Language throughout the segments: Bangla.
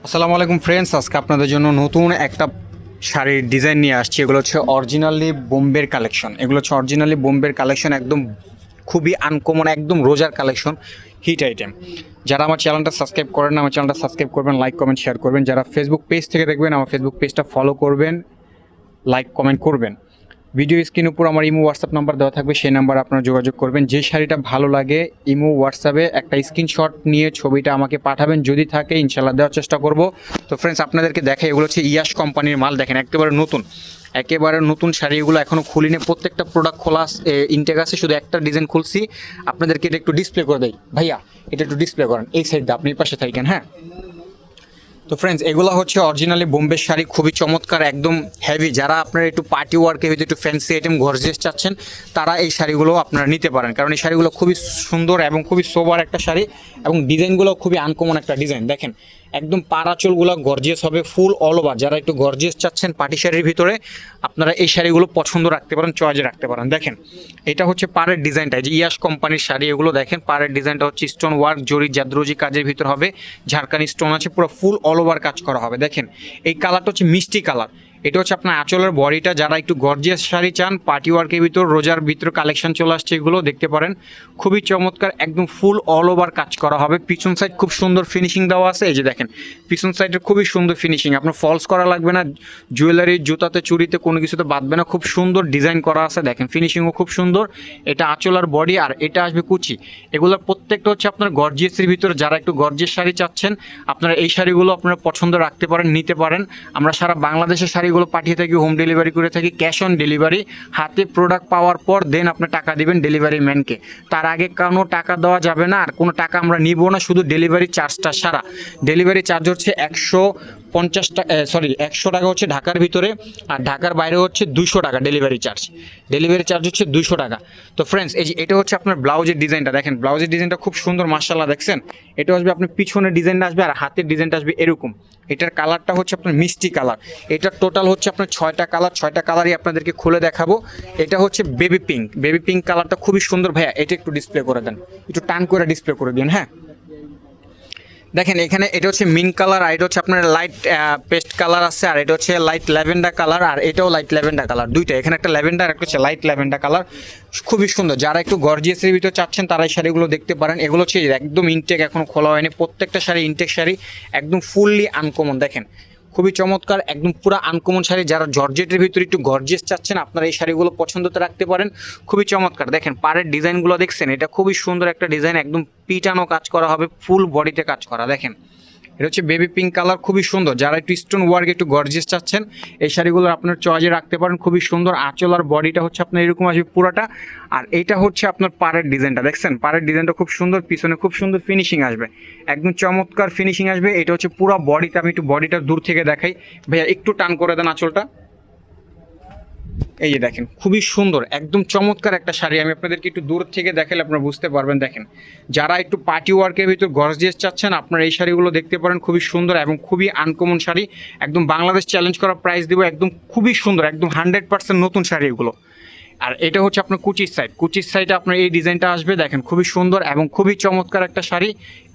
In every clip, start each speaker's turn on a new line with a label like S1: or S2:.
S1: আসসালামু আলাইকুম ফ্রেন্ডস, আজকে আপনাদের জন্য নতুন একটা শাড়ির ডিজাইন নিয়ে আসছি। এগুলো হচ্ছে অরিজিনালি বোম্বের কালেকশন। এগুলো হচ্ছে অরিজিনালি বোম্বের কালেকশন, একদম খুবই আনকমন, একদম রোজার কালেকশন, হিট আইটেম। যারা আমার চ্যানেলটা সাবস্ক্রাইব করেন না, আমার চ্যানেলটা সাবস্ক্রাইব করবেন, লাইক কমেন্ট শেয়ার করবেন। যারা ফেসবুক পেজ থেকে দেখবেন, আমার ফেসবুক পেজটা ফলো করবেন, লাইক কমেন্ট করবেন। ভিডিও স্ক্রিনের উপর আমার ইমো হোয়াটসঅ্যাপ নাম্বার দেওয়া থাকবে, সেই নাম্বার আপনারা যোগাযোগ করবেন। যে শাড়িটা ভালো লাগে ইমো হোয়াটসঅ্যাপে একটা স্ক্রিনশট নিয়ে ছবিটা আমাকে পাঠাবেন, যদি থাকে ইনশাল্লাহ দেওয়ার চেষ্টা করব। তো ফ্রেন্ডস, আপনাদেরকে দেখে এগুলো হচ্ছে ইয়াশ কোম্পানির মাল। দেখেন একেবারে নতুন, একেবারে নতুন শাড়ি। এগুলো এখনও খুলিনি, প্রত্যেকটা প্রোডাক্ট খোলা ইনটেক আছে, শুধু একটা ডিজাইন খুলছি। আপনাদেরকে এটা একটু ডিসপ্লে করে দেই ভাইয়া, এটা একটু ডিসপ্লে করেন এই সাইডটা, আপনি পাশে থাকেন। হ্যাঁ, তো ফ্রেন্ডস, এগুলো হচ্ছে অরিজিনালি বোম্বে শাড়ি, খুবই চমৎকার, একদম হেভি। যারা আপনারা একটু পার্টি ওয়ার্কে হয়তো একটু ফ্যান্সি আইটেম গর্জিয়াস চাচ্ছেন, তারা এই শাড়িগুলো আপনারা নিতে পারেন, কারণ এই শাড়িগুলো খুবই সুন্দর এবং খুবই সোবার একটা শাড়ি, এবং ডিজাইনগুলো খুবই আনকমন একটা ডিজাইন। দেখেন একদম পারাচলগুলো গর্জিয়াস হবে, ফুল অল ওভার। যারা একটু গর্জিয়াস চাচ্ছেন পার্টি শাড়ির ভিতরে, আপনারা এই শাড়িগুলো পছন্দ রাখতে পারেন, চয়েজে রাখতে পারেন। দেখেন এটা হচ্ছে পাড়ের ডিজাইনটা, যে ইয়াশ কোম্পানির শাড়ি এগুলো। দেখেন পাড়ের ডিজাইনটা হচ্ছে স্টোন ওয়ার্ক, জরি জাদ্রোজি কাজের ভিতর হবে, ঝাড়খানি স্টোন আছে, পুরো ফুল অল ওভার কাজ করা হবে। দেখেন এই কালারটা হচ্ছে মিষ্টি কালার। এটা হচ্ছে আপনার আঁচলের বডিটা। যারা একটু গর্জিয়াস শাড়ি চান, পার্টি ওয়ার্কের ভিতর, রোজার ভিতর কালেকশন চলে আসছে, এগুলো দেখতে পারেন। খুবই চমৎকার, একদম ফুল অল ওভার কাজ করা হবে। পিছন সাইড খুব সুন্দর ফিনিশিং দেওয়া আছে। এই যে দেখেন পিছন সাইডের খুবই সুন্দর ফিনিশিং, আপনার ফলস করা লাগবে না, জুয়েলারি, জুতাতে, চুড়িতে কোনো কিছুতে বাঁধবে না, খুব সুন্দর ডিজাইন করা আছে। দেখেন ফিনিশিংও খুব সুন্দর। এটা আঁচল আর বডি, আর এটা আসবে কুচি। এগুলোর প্রত্যেকটা হচ্ছে আপনার গর্জিয়াসের ভিতরে। যারা একটু গর্জিয়াস শাড়ি চাচ্ছেন, আপনারা এই শাড়িগুলো আপনারা পছন্দ রাখতে পারেন, নিতে পারেন। আমরা সারা বাংলাদেশের শাড়িগুলো পাঠিয়ে থাকি, হোম ডেলিভারি করে থাকি, ক্যাশ অন ডেলিভারি। হাতে প্রোডাক্ট পাওয়ার পর দেন আপনি টাকা দিবেন ডেলিভারি ম্যানকে, তার আগে কোনো টাকা দেওয়া যাবে না, আর কোনো টাকা আমরা নিব না, শুধু ডেলিভারি চার্জটা সারা। ডেলিভারি চার্জ হচ্ছে 100 টাকা হচ্ছে ঢাকার ভিতরে, আর ঢাকার বাইরে হচ্ছে 200 টাকা ডেলিভারি চার্জ। ডেলিভারি চার্জ হচ্ছে 200 টাকা। তো ফ্রেন্ডস, এই যে এটা হচ্ছে আপনার ব্লাউজের ডিজাইনটা। দেখেন ব্লাউজের ডিজাইনটা খুব সুন্দর, মাশাআল্লাহ। দেখছেন এটা আসবে আপনার পিছনের ডিজাইনটা আসবে, আর হাতের ডিজাইনটা আসবে এরকম। এটার কালারটা হচ্ছে আপনার মিষ্টি কালার। এটা টোটাল হচ্ছে আপনার 6টা কালার, 6টা কালারই আপনাদেরকে খুলে দেখাবো। এটা হচ্ছে বেবি পিঙ্ক, বেবি পিঙ্ক কালারটা খুবই সুন্দর। ভাইয়া এটা একটু ডিসপ্লে করে দেন, একটু টান করে ডিসপ্লে করে দিন। হ্যাঁ, দেখেন এখানে এটা হচ্ছে মিন্ট কালার, আর এটা হচ্ছে আপনার লাইট পেস্ট কালার আছে, আর এটা হচ্ছে লাইট ল্যাভেন্ডার কালার, আর এটাও লাইট ল্যাভেন্ডার কালার। দুইটা, এখানে একটা ল্যাভেন্ডার, একটা হচ্ছে লাইট ল্যাভেন্ডার কালার, খুবই সুন্দর। যারা একটু গর্জিয়াসের ভিতরে চাচ্ছেন, তারা এই শাড়িগুলো দেখতে পারেন। এগুলো হচ্ছে একদম ইনটেক, এখনো খোলা হয়নি। প্রত্যেকটা শাড়ি ইনটেক শাড়ি, একদম ফুললি আনকমন। দেখেন খুবই চমৎকার, একদম পুরো আনকমন শাড়ি। যারা জর্জেটের ভিতরে একটু গর্জিয়াস চাচ্ছেন, আপনারা এই শাড়িগুলো পছন্দতে রাখতে পারেন, খুবই চমৎকার। দেখেন পাড়ের ডিজাইনগুলো দেখছেন, এটা খুবই সুন্দর একটা ডিজাইন, একদম পিটানো কাজ করা হবে, ফুল বডিতে কাজ করা। দেখেন এটা হচ্ছে বেবি পিঙ্ক কালার, খুবই সুন্দর। যারা একটু স্টোন ওয়ার্ক, একটু গর্জিয়াস চাচ্ছেন, এই শাড়িগুলো আপনার চয়েজে রাখতে পারেন, খুবই সুন্দর। আঁচল আর বডিটা হচ্ছে আপনার এরকম আসবে পুরোটা। আর এইটা হচ্ছে আপনার পাড়ের ডিজাইনটা, দেখছেন পাড়ের ডিজাইনটা খুব সুন্দর, পিছনে খুব সুন্দর ফিনিশিং আসবে, একদম চমৎকার ফিনিশিং আসবে। এটা হচ্ছে পুরো বডিটা, আমি একটু বডিটা দূর থেকে দেখাই। ভাইয়া একটু টান করে দেন আঁচলটা। এই যে দেখেন খুবই সুন্দর, একদম চমৎকার একটা শাড়ি। আমি আপনাদেরকে একটু দূর থেকে দেখালে আপনারা বুঝতে পারবেন। দেখেন যারা একটু পার্টি ওয়ার্কের ভিতর গর্জিয়াস চাচ্ছেন, আপনারা এই শাড়িগুলো দেখতে পারেন, খুবই সুন্দর এবং খুবই আনকমন শাড়ি। একদম বাংলাদেশ চ্যালেঞ্জ করা প্রাইস দেবো, একদম খুবই সুন্দর, একদম 100% নতুন শাড়ি এগুলো। আর এটা হচ্ছে আপনার কুচির সাইড, কুচির সাইডে আপনার এই ডিজাইনটা আসবে। দেখেন খুবই সুন্দর এবং খুবই চমৎকার একটা শাড়ি।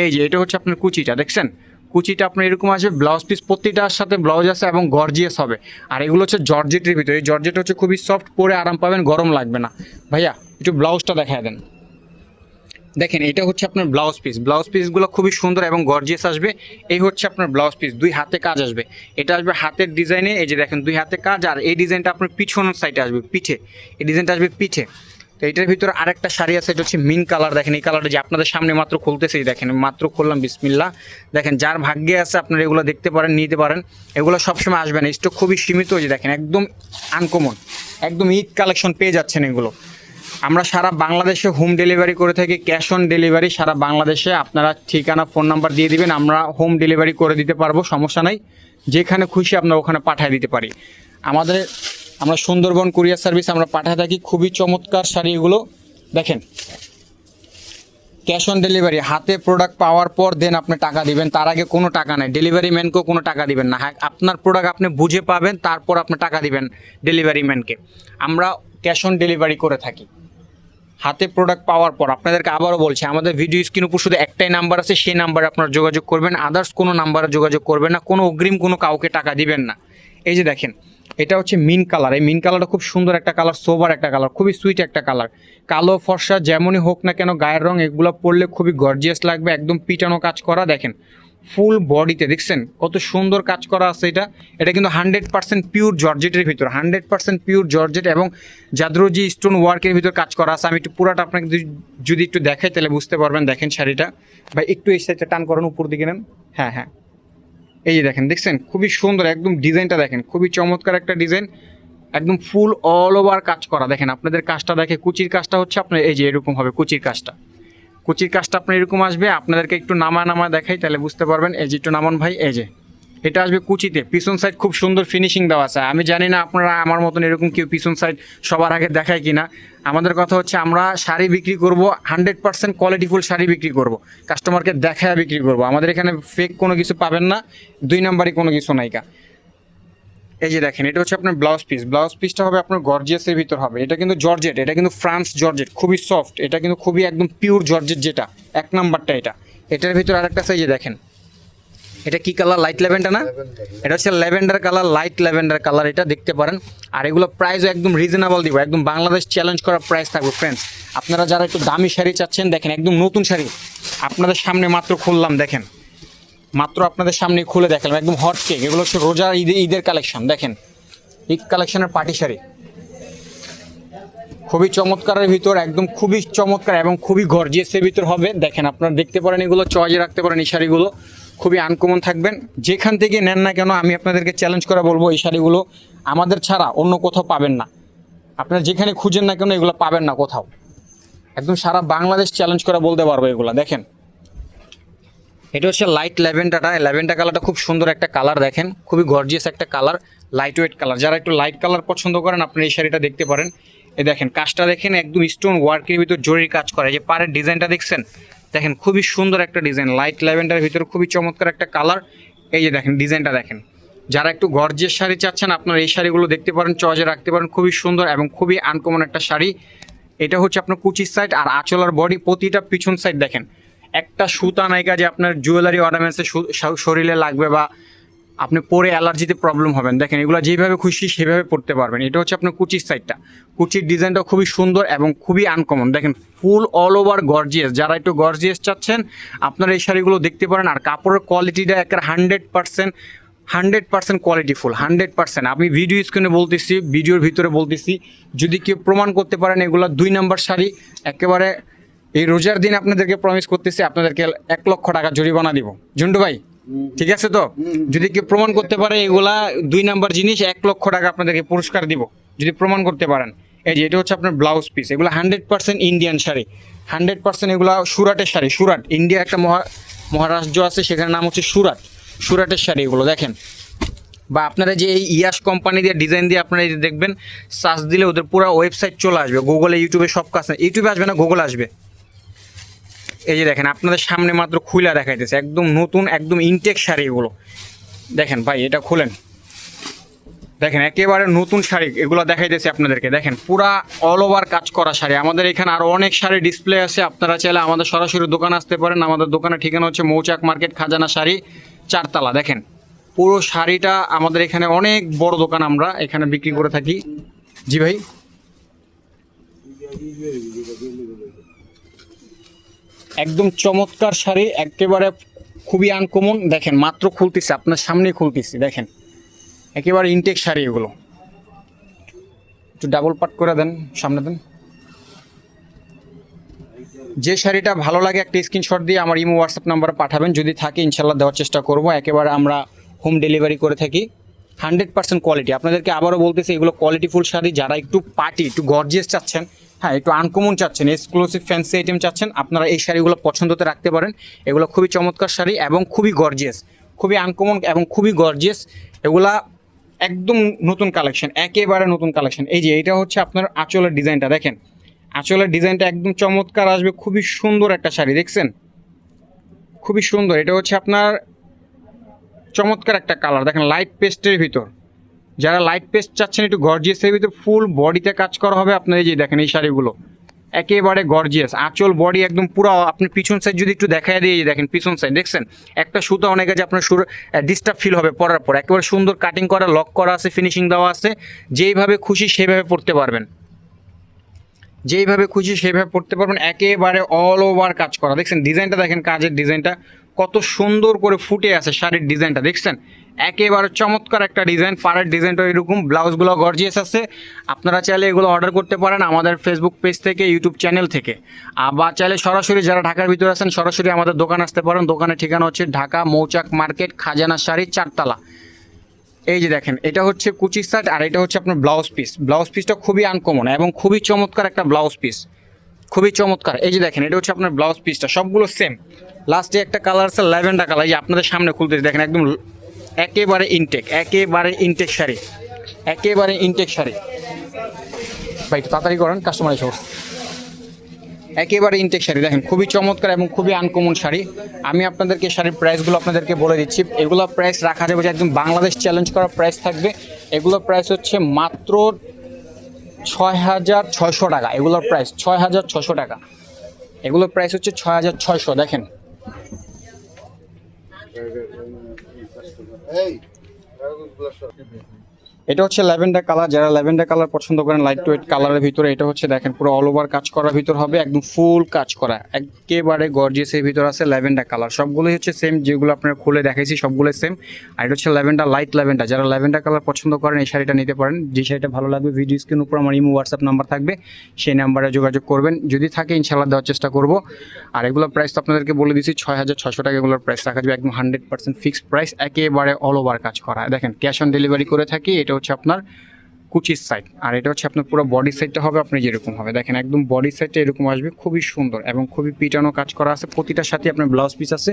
S1: এই যে এটা হচ্ছে আপনার কুচিটা, দেখছেন কুচিটা আপনার এরকম আসবে। ব্লাউজ পিস প্রতিটার সাথে ব্লাউজ আছে এবং গর্জিয়াস হবে। আর এগুলো হচ্ছে জর্জেটের ভিতরে, এই জর্জেট হচ্ছে খুবই সফট, পরে আরাম পাবেন, গরম লাগবে না। ভাইয়া একটু ব্লাউজটা দেখায় দেন। দেখেন এটা হচ্ছে আপনার ব্লাউজ পিস, ব্লাউজ পিসগুলো খুবই সুন্দর এবং গর্জিয়াস আসবে। এই হচ্ছে আপনার ব্লাউজ পিস, 2 হাতে কাজ আসবে। এটা আসবে হাতের ডিজাইনে, এই যে দেখেন 2 হাতে কাজ। আর এই ডিজাইনটা আপনার পিছনের সাইডে আসবে, পিঠে, এই ডিজাইনটা আসবে পিঠে। তো এটার ভিতরে আরেকটা শাড়ি আছে, এটা হচ্ছে মিন কালার। দেখেন এই কালারটা যে আপনাদের সামনে মাত্র খুলতেছেই, দেখেন মাত্র খুললাম, বিসমিল্লাহ। দেখেন যার ভাগ্যে আছে আপনারা এগুলো দেখতে পারেন, নিতে পারেন। এগুলো সবসময় আসবে না, স্টক খুবই সীমিত। যে দেখেন একদম আনকমন, একদম ঈদ কালেকশন পেয়ে যাচ্ছেন এগুলো। আমরা সারা বাংলাদেশে হোম ডেলিভারি করে থাকি, ক্যাশ অন ডেলিভারি সারা বাংলাদেশে। আপনারা ঠিকানা, ফোন নাম্বার দিয়ে দিবেন, আমরা হোম ডেলিভারি করে দিতে পারবো, সমস্যা নাই। যেখানে খুশি আপনারা ওখানে পাঠিয়ে দিতে পারি। আমরা সুন্দরবন কুরিয়ার সার্ভিস আমরা পাঠিয়ে থাকি। খুবই চমৎকার শাড়ি এগুলো। দেখেন ক্যাশ অন ডেলিভারি, হাতে প্রোডাক্ট পাওয়ার পর দেন আপনি টাকা দিবেন, তার আগে কোনো টাকা নেই। ডেলিভারি ম্যানকেও কোনো টাকা দিবেন না। হ্যাঁ, আপনার প্রোডাক্ট আপনি বুঝে পাবেন, তারপর আপনি টাকা দিবেন ডেলিভারি ম্যানকে। আমরা ক্যাশ অন ডেলিভারি করে থাকি। হাতে প্রোডাক্ট পাওয়ার পর আপনাদেরকে আবারও বলছি, আমাদের ভিডিও স্ক্রিন উপর শুধু একটাই নাম্বার আছে, সেই নাম্বারে আপনারা যোগাযোগ করবেন, আদার্স কোনো নাম্বারে যোগাযোগ করবেন না, কোনো অগ্রিম কোনো কাউকে টাকা দিবেন না। এই যে দেখেন, এটা হচ্ছে মিন কালার। এই মিন কালারটা খুব সুন্দর একটা কালার, সোবার একটা কালার, খুবই সুইট একটা কালার। কালো ফর্সা যেমনই হোক না কেন, গায়ের রং এগুলো পরলে খুবই গর্জিয়াস লাগবে, একদম পিটানো কাজ করা। দেখেন ফুল বডিতে দেখছেন কত সুন্দর কাজ করা আছে। এটা কিন্তু 100% পিওর জর্জেটের ভিতর, 100% পিওর জর্জেট এবং জাদরজি স্টোন ওয়ার্কের ভিতর কাজ করা আছে। আমি একটু পুরাটা আপনাকে যদি একটু দেখাই তাহলে বুঝতে পারবেন। দেখেন শাড়িটা ভাই, একটু এই সাইডটা টান করেন, উপর দিকে নেন। হ্যাঁ হ্যাঁ, এই যে দেখেন, দেখছেন খুবই সুন্দর একদম ডিজাইনটা দেখেন, খুবই চমৎকার একটা ডিজাইন, একদম ফুল অল ওভার কাজ করা। দেখেন আপনাদের কাজটা দেখে, কুচির কাজটা হচ্ছে আপনার এই যে এরকম হবে, কুচির কাজটা আপনার এরকম আসবে। আপনাদেরকে একটু নামা দেখাই তাহলে বুঝতে পারবেন। এই যে একটু নামান ভাই, এই যে এটা আসবে কুচিতে, পিছন সাইড খুব সুন্দর ফিনিশিং দেওয়া আছে। আমি জানি না আপনারা আমার মতন এরকম কেউ পিছন সাইড সবার আগে দেখায় কিনা। আমাদের কথা হচ্ছে আমরা শাড়ি বিক্রি করব, 100% কোয়ালিটিফুল শাড়ি বিক্রি করব, কাস্টমারকে দেখায় বিক্রি করব। আমাদের এখানে ফেক কোনো কিছু পাবেন না, 2 নাম্বারই কোনো কিছু নাইকা। এই যে দেখেন, এটা হচ্ছে আপনার ব্লাউজ পিসটা হবে আপনার গর্জিয়াসের ভিতর হবে। এটা কিন্তু জর্জেট, এটা কিন্তু ফ্রান্স জর্জেট, খুবই সফট, এটা কিন্তু খুবই একদম পিওর জর্জেট, যেটা 1 নাম্বারটা। এটার ভিতর আরেকটা আছে, এই যে দেখেন, এটা কি কালার? লাইট ল্যাভেন্ডার না? এটা হচ্ছে lavender colour, light lavender colour, এটা দেখতে পারেন। আর এগুলো প্রাইসও একদম রিজনেবল দিব, একদম বাংলাদেশ চ্যালেঞ্জ করা প্রাইস থাকবে ফ্রেন্ডস। আপনারা যারা একটু দামি শাড়ি চাচ্ছেন, দেখেন একদম নতুন শাড়ি আপনাদের সামনে মাত্র খুললাম, দেখেন মাত্র আপনাদের সামনে খুলে দেখালাম, একদম হট কেক। এগুলো হচ্ছে রোজার ঈদের কালেকশন, দেখেন ঈদ কালেকশনের পার্টি শাড়ি, খুবই চমৎকারের ভিতর, একদম খুবই চমৎকার এবং খুবই গর্জিয়াসের ভিতর হবে। দেখেন আপনারা দেখতে পারেন, এগুলো চয়েজে রাখতে পারেন। এই শাড়িগুলো খুবই আনকমন থাকবেন, যেখান থেকে নেন না কেন আমি আপনাদেরকে চ্যালেঞ্জ করে বলবো, এই শাড়িগুলো আমাদের ছাড়া অন্য কোথাও পাবেন না। আপনারা যেখানে খুঁজেন না কেন এগুলো পাবেন না কোথাও, একদম সারা বাংলাদেশ চ্যালেঞ্জ করে বলতে পারবো এগুলো। দেখেন এটা হচ্ছে লাইট ল্যাভেন্ডার কালারটা খুব সুন্দর একটা কালার, দেখেন খুবই গর্জিয়াস একটা কালার, লাইট ওয়েট কালার। যারা একটু লাইট কালার পছন্দ করেন আপনি এই শাড়িটা দেখতে পারেন। এই দেখেন কাজটা দেখেন, একদম স্টোন ওয়ার্কের ভিতর জরির কাজ করে। যে পাড়ের ডিজাইনটা দেখছেন, দেখেন খুবই সুন্দর একটা ডিজাইন, লাইট ল্যাভেন্ডারের ভিতরে খুবই চমৎকার একটা কালার। এই যে দেখেন ডিজাইনটা দেখেন, যারা একটু গর্জিয়াস শাড়ি চাচ্ছেন আপনারা এই শাড়িগুলো দেখতে পারেন, চয়েজে রাখতে পারেন, খুবই সুন্দর এবং খুবই আনকমন একটা শাড়ি। এটা হচ্ছে আপনার কুচির সাইড আর আঁচলার বডি, প্রতিটা পিছন সাইড দেখেন একটা সুতা নায়িকা, যে আপনার জুয়েলারি অর্নামেন্টসে শরীরে লাগবে বা আপনি পরে অ্যালার্জিতে প্রবলেম হবেন, দেখেন এগুলো যেভাবে খুশি সেভাবে পরতে পারবেন। এটা হচ্ছে আপনার কুচির সাইডটা, কুচির ডিজাইনটা খুবই সুন্দর এবং খুবই আনকমন। দেখেন ফুল অল ওভার গর্জিয়াস, যারা একটু গর্জিয়াস চাচ্ছেন আপনারা এই শাড়িগুলো দেখতে পারেন। আর কাপড়ের কোয়ালিটিটা একটা 100% কোয়ালিটিফুল, 100%। আমি ভিডিও স্ক্রিনে বলতেছি, ভিডিওর ভিতরে বলতেছি, যদি কেউ প্রমাণ করতে পারেন এগুলো 2 নাম্বার শাড়ি, একেবারে এই রোজার দিন আপনাদেরকে প্রমিস করতেছি আপনাদেরকে 1 লক্ষ টাকা জরিমানা দিব। ঝন্টু ভাই ঠিক আছে তো? যদি কেউ প্রমাণ করতে পারে এগুলা 2 নাম্বার জিনিস, 1 লক্ষ টাকা আপনাদেরকে পুরস্কার দিব যদি প্রমাণ করতে পারেন। এই যে এটা হচ্ছে আপনার ব্লাউজ পিস, এগুলো 100% ইন্ডিয়ান শাড়ি, 100% এগুলো সুরাটের শাড়ি। সুরাট ইন্ডিয়া একটা মহারাষ্ট্র আছে, সেখানে নাম হচ্ছে সুরাটের শাড়ি এগুলো। দেখেন বা আপনারা যে এই ইয়াস কোম্পানি দিয়ে ডিজাইন দিয়ে আপনারা এই দেখবেন, সার্চ দিলে ওদের পুরো ওয়েবসাইট চলে আসবে, গুগলে ইউটিউবে সব কাজ, ইউটিউবে আসবে না গুগলে আসবে। এই যে দেখেন আপনাদের সামনে মাত্র খুলে দেখাইতেছে, একদম নতুন একদম ইনটেক শাড়ি এগুলো। দেখেন ভাই এটা খুলেন, দেখেন একেবারে নতুন শাড়ি এগুলো দেখাইতেছে আপনাদেরকে। দেখেন পুরা অল ওভার কাজ করা শাড়ি। আমাদের এখানে আরও অনেক শাড়ি ডিসপ্লে আছে, আপনারা চাইলে আমাদের সরাসরি দোকানে আসতে পারেন। আমাদের দোকানের ঠিকানা হচ্ছে মৌচাক মার্কেট, খাজানা শাড়ি, 4 তলা। দেখেন পুরো শাড়িটা আমাদের এখানে অনেক বড় দোকান, আমরা এখানে বিক্রি করে থাকি। জি ভাই, একদম চমৎকার শাড়ি, একেবারে খুবই আনকমন। দেখেন মাত্র খুলতেছি, আপনার সামনেই খুলতেছি, দেখেন একেবারে ইনটেক শাড়ি এগুলো। একটু ডাবল পাট করে দেন, সামনে দেন। যে শাড়িটা ভালো লাগে একটা স্ক্রিনশট দিয়ে আমার ইমো হোয়াটসঅ্যাপ নাম্বারে পাঠাবেন, যদি থাকে ইনশাল্লাহ দেওয়ার চেষ্টা করব। একেবারে আমরা হোম ডেলিভারি করে থাকি, 100% কোয়ালিটি। আপনাদেরকে আবারও বলতেছি এগুলো কোয়ালিটিফুল শাড়ি। যারা একটু পার্টি, একটু গর্জিয়াস চাচ্ছেন, হ্যাঁ একটু আনকমন চাচ্ছেন, এক্সক্লুসিভ ফ্যান্সি আইটেম চাচ্ছেন, আপনারা এই শাড়িগুলো পছন্দতে রাখতে পারেন। এগুলো খুবই চমৎকার শাড়ি এবং খুবই গর্জিয়াস, খুবই আনকমন এবং খুবই গর্জিয়াস। এগুলা একদম নতুন কালেকশন, একেবারে নতুন কালেকশন। এই যে এটা হচ্ছে আপনার আঁচলের ডিজাইনটা, দেখেন আঁচলের ডিজাইনটা একদম চমৎকার আসবে, খুবই সুন্দর একটা শাড়ি, দেখছেন খুবই সুন্দর। এটা হচ্ছে আপনার চমৎকার একটা কালার, দেখেন লাইট পেস্টের ভিতর। যারা লাইট পেস্ট চাচ্ছেন একটু গর্জিয়াসের ভিতর, ফুল বডিতে কাজ করা হবে আপনার। এই যে দেখেন এই শাড়িগুলো একেবারে গর্জিয়াস। আঁচল বডি একদম পুরো, আপনি পিছন সাইড যদি একটু দেখায় দিয়ে দেখেন, পিছন সাইড দেখছেন একটা সুতা অনেক আছে, আপনার ডিস্টার্ব ফিল হবে পরার পর। একেবারে সুন্দর কাটিং করা, লক করা আছে, ফিনিশিং দেওয়া আছে, যেইভাবে খুশি সেইভাবে পড়তে পারবেন, যেইভাবে খুশি সেইভাবে পড়তে পারবেন। একেবারে অল ওভার কাজ করা, দেখছেন ডিজাইনটা দেখেন, কাজের ডিজাইনটা কত সুন্দর করে ফুটে আছে, শাড়ির ডিজাইনটা দেখছেন একেবারে চমৎকার একটা ডিজাইন। পাড়ের ডিজাইনটা এরকম, ব্লাউজগুলো গর্জিয়াস আছে। আপনারা চাইলে এগুলো অর্ডার করতে পারেন আমাদের ফেসবুক পেজ থেকে, ইউটিউব চ্যানেল থেকে, আবার চাইলে সরাসরি যারা ঢাকার ভিতরে আছেন সরাসরি আমাদের দোকান আসতে পারেন। দোকানের ঠিকানা হচ্ছে ঢাকা মৌচাক মার্কেট, খাজানা শাড়ি, 4 তলা। এই যে দেখেন, এটা হচ্ছে কুচি শার্ট, আর এটা হচ্ছে আপনার ব্লাউজ পিস। ব্লাউজ পিসটা খুবই আনকমন এবং খুবই চমৎকার একটা ব্লাউজ পিস, খুবই চমৎকার। এই যে দেখেন, এটা হচ্ছে আপনার ব্লাউজ পিসটা, সবগুলো সেম। লাস্টে একটা কালার আছে ল্যাভেন্ডার কালার, এই যে আপনাদের সামনে খুলতেছে দেখেন, একদম একেবারে ইনটেক, একেবারে ইনটেক শাড়ি, একেবারে ইনটেক শাড়ি। ভাই একটু তাড়াতাড়ি করেন, কাস্টমার এসে পড়ছে। একেবারে ইনটেক শাড়ি দেখেন, খুবই চমৎকার এবং খুবই আনকমন শাড়ি। আমি আপনাদেরকে শাড়ির প্রাইসগুলো আপনাদেরকে বলে দিচ্ছি। এগুলো প্রাইস রাখা যাবে যে একদম বাংলাদেশ চ্যালেঞ্জ করা প্রাইস থাকবে। এগুলোর প্রাইস হচ্ছে মাত্র 6,600 টাকা। এগুলোর প্রাইস 6,600 টাকা। এগুলোর প্রাইস হচ্ছে 6,600। দেখেন এটা হচ্ছে ল্যাভেন্ডার কালার, যারা ল্যাভেন্ডার কালার পছন্দ করেন লাইট ওয়েট কালারের ভিতরে, এটা হচ্ছে দেখেন পুরো অল ওভার কাজ করার ভিতর হবে, একদম ফুল কাজ করা, একেবারে গর্জিয়াসের ভিতর আছে ল্যাভেন্ডার কালার। সবগুলোই হচ্ছে সেম, যেগুলো আপনারা খুলে দেখাইছি সবগুলো সেম। আর এটা হচ্ছে ল্যাভেন্ডার, লাইট ল্যাভেন্ডার। যারা ল্যাভেন্ডার কালার পছন্দ করেন এই শাড়িটা নিতে পারেন। যে শাড়িটা ভালো লাগবে ভিডিও স্ক্রিন উপর আমার ইমো হোয়াটসঅ্যাপ নাম্বার থাকবে, সেই নাম্বারে যোগাযোগ করবেন, যদি থাকে ইনশাআল্লাহ দেওয়ার চেষ্টা করব। আর এগুলোর প্রাইস তো আপনাদেরকে বলে দিচ্ছি 6,600 টাকা। এগুলোর প্রাইস রাখা যাবে একদম 100% ফিক্সড প্রাইস, একেবারে অল ওভার কাজ করা। দেখেন ক্যাশ অন ডেলিভারি করে থাকি। এটা হচ্ছে আপনার কুচির সাইড, আর এটা হচ্ছে আপনার পুরো বডি সাইডটা হবে আপনি যেরকম হবে, দেখেন একদম বডি সাইডটা এরকম আসবে, খুবই সুন্দর এবং খুবই পিটানো কাজ করা আছে। প্রতিটার সাথে আপনার ব্লাউজ পিস আছে,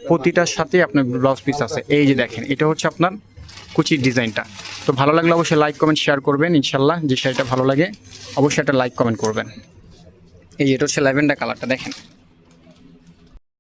S1: প্রতিটার সাথে আপনার ব্লাউজ পিস আছে। এই যে দেখেন, এটা হচ্ছে আপনার কুচির ডিজাইনটা। তো ভালো লাগলে অবশ্যই লাইক কমেন্ট শেয়ার করবেন ইনশাল্লাহ। যে শাড়িটা ভালো লাগে অবশ্যই একটা লাইক কমেন্ট করবেন। এই এটা হচ্ছে ল্যাভেন্ডার কালারটা দেখেন।